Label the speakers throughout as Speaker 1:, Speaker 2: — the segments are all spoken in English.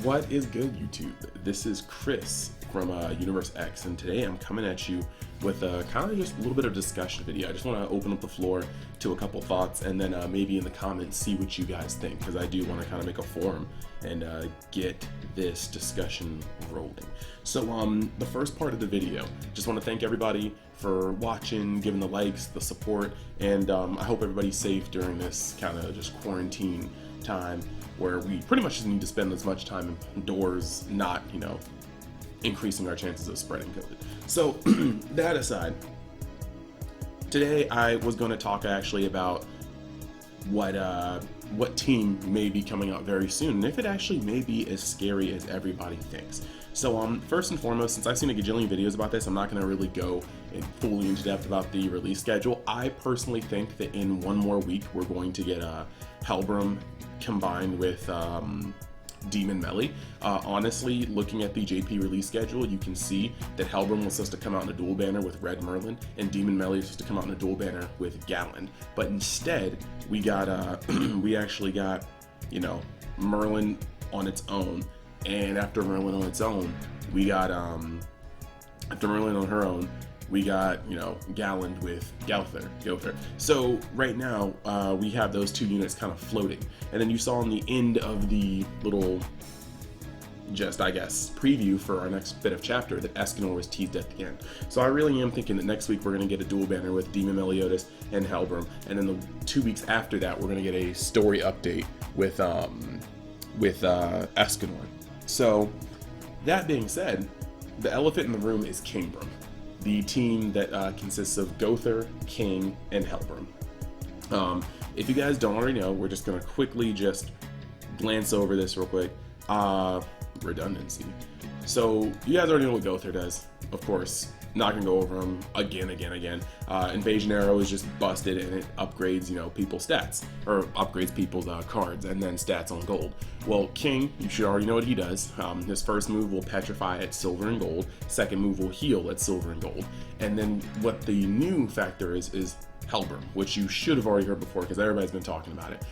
Speaker 1: What is good, YouTube? This is Chris from Universe X, and today I'm coming at you with kind of just a little bit of discussion video. I just want to open up the floor to a couple thoughts, and then maybe in the comments see what you guys think, because I do want to kind of make a forum and get this discussion rolling. So the first part of the video, just want to thank everybody for watching, giving the likes, the support, and I hope everybody's safe during this kind of just quarantine time where we pretty much just need to spend as much time indoors, not, increasing our chances of spreading COVID. So that aside, today I was going to talk actually about what team may be coming out very soon, and if it actually may be as scary as everybody thinks. So first and foremost, since I've seen a gajillion videos about this, I'm not going to really go fully into depth about the release schedule. I personally think that in one more week we're going to get Helbram combined with Demon Melee. Honestly, looking at the JP release schedule, you can see that Helbram was supposed to come out in a dual banner with Red Merlin, and Demon Melee was supposed to come out in a dual banner with Galland. But instead, we got we actually got Merlin on its own, and after Merlin on its own, we got after Merlin on her own, we got, Galland with Gowther. So right now, we have those two units kind of floating. And then you saw on the end of the little, preview for our next bit of chapter that Escanor was teased at the end. So I really am thinking that next week we're going to get a dual banner with Demon Meliodas and Helbram. And then the 2 weeks after that, we're going to get a story update with Escanor. So that being said, the elephant in the room is KingBram, the team that consists of Gowther, King, and Helbram. If you guys don't already know, we're just going to quickly just glance over this real quick. Redundancy. So you guys already know what Gowther does, of course. Not going to go over them again. Invasion Arrow is just busted, and it upgrades, people's stats, or upgrades people's cards, and then stats on gold. Well, King, you should already know what he does. His first move will petrify at silver and gold. Second move will heal at silver and gold. And then what the new factor is Helbram, which you should have already heard before because everybody's been talking about it.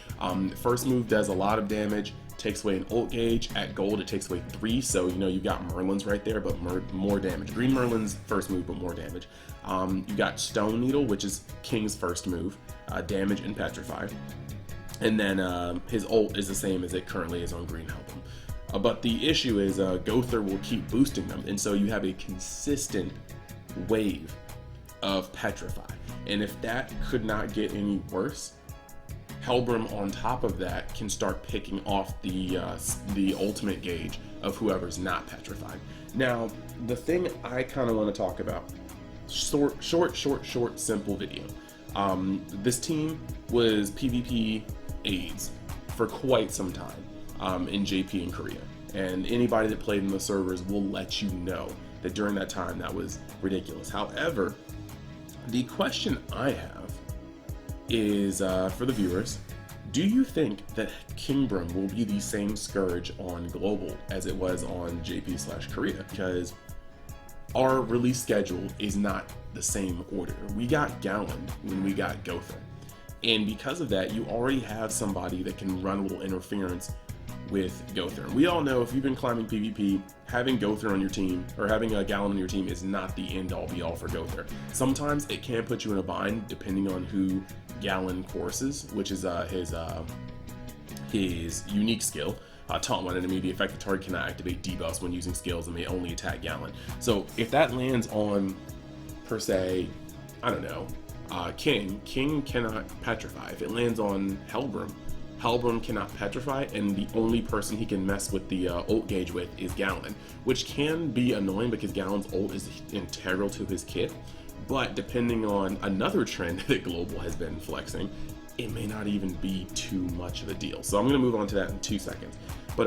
Speaker 1: First move does a lot of damage, takes away an ult gauge. At gold, it takes away 3, so you've got Merlin's right there, but more damage. Green Merlin's first move, but more damage. You got Stone Needle, which is King's first move, damage and petrify. And then his ult is the same as it currently is on Green Helbram. But the issue is Gowther will keep boosting them, and so you have a consistent wave of petrify. And if that could not get any worse, Helbram on top of that can start picking off the ultimate gauge of whoever's not petrified. Now, the thing I kind of want to talk about, short, simple video. This team was PvP AIDS for quite some time in JP and Korea, and anybody that played in the servers will let you know that during that time that was ridiculous. However, the question I have is, for the viewers, do you think that KingBram will be the same scourge on global as it was on JP/Korea? Because our release schedule is not the same order. We got Galland when we got Gowther. And because of that, you already have somebody that can run a little interference with Gowther. We all know if you've been climbing PvP, having Gowther on your team, or having a Galland on your team is not the end-all be-all for Gowther. Sometimes it can put you in a bind depending on who Galland courses, which is his unique skill. Taunt one enemy, the effective target cannot activate debuffs when using skills and may only attack Galland. So if that lands on, per se, I don't know, King cannot petrify. If it lands on Helbram cannot petrify, and the only person he can mess with the ult gauge with is Galland, which can be annoying because Galland's ult is integral to his kit. But depending on another trend that Global has been flexing, it may not even be too much of a deal. So I'm going to move on to that in 2 seconds. But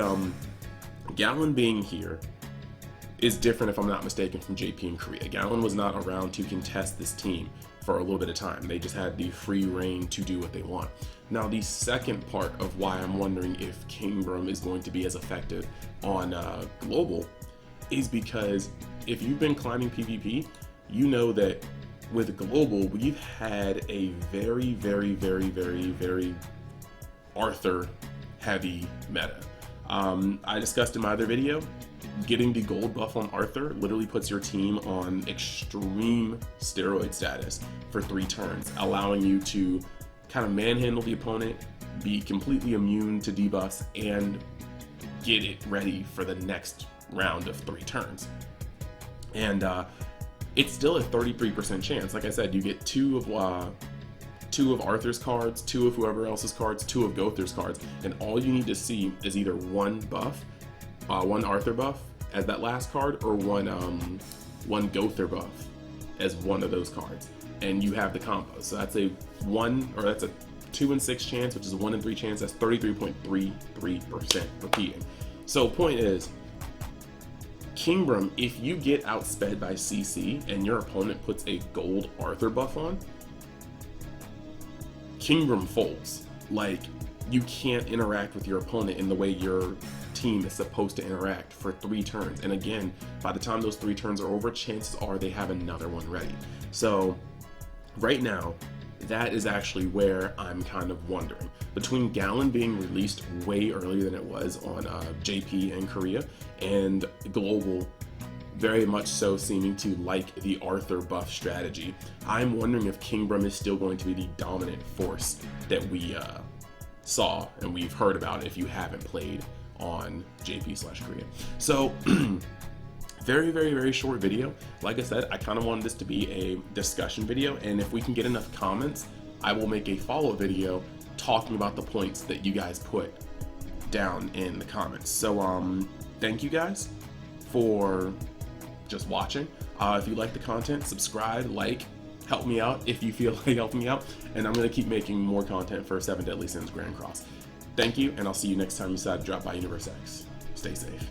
Speaker 1: Galland being here is different, if I'm not mistaken, from JP and Korea. Galland was not around to contest this team for a little bit of time. They just had the free reign to do what they want. Now, the second part of why I'm wondering if KingBram is going to be as effective on global is because if you've been climbing PvP, you know that with global, we've had a very Arthur heavy meta. I discussed in my other video, getting the gold buff on Arthur literally puts your team on extreme steroid status for 3 turns, allowing you to kind of manhandle the opponent, be completely immune to debuffs, and get it ready for the next round of 3 turns. And it's still a 33% chance. Like I said, you get 2 of Arthur's cards, 2 of whoever else's cards, 2 of Gother's cards, and all you need to see is either one buff, one Arthur buff as that last card, or one Gother buff as one of those cards, and you have the combo. So that's a 2 in 6 chance, which is a 1 in 3 chance. That's 33.33% repeating. So point is, KingBram, if you get outsped by CC and your opponent puts a gold Arthur buff on, KingBram folds. Like, you can't interact with your opponent in the way your team is supposed to interact for 3 turns. And again, by the time those 3 turns are over, chances are they have another one ready. So right now, that is actually where I'm kind of wondering. Between Gallon being released way earlier than it was on JP in Korea, and Global very much so seeming to like the Arthur buff strategy, I'm wondering if KingBram is still going to be the dominant force that we saw and we've heard about if you haven't played on JP/Korea. So very, very, very short video. Like I said, I kind of wanted this to be a discussion video, and if we can get enough comments, I will make a follow-up video talking about the points that you guys put down in the comments. So thank you guys for just watching. If you like the content, subscribe, like, help me out if you feel like helping me out, and I'm going to keep making more content for 7 Deadly Sins Grand Cross. Thank you, and I'll see you next time you decide to drop by Universe X. Stay safe.